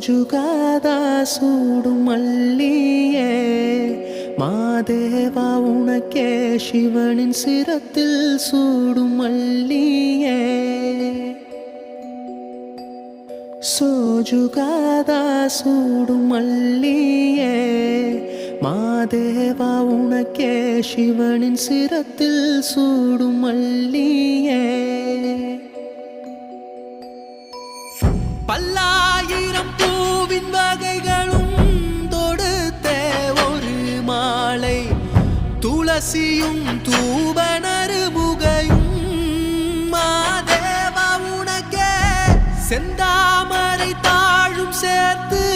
சோஜுகாதா சூடும் மல்லியே மாதேவா உனக்கே சிவனின் சிரத்தில் சூடும் மல்லியே சோஜுகாதா சூடும் மல்லியே மாதேவா உனக்கே சிவனின் சிரத்தில் சூடும் மல்லியே பல்லாயிரம் பூவின் வகைகளும் தொடுத்தே ஒரு மாலை துளசியும் தூபனறுமுகையும் மாதேவா உனக்கே செந்தாமரை தாழும் சேர்த்து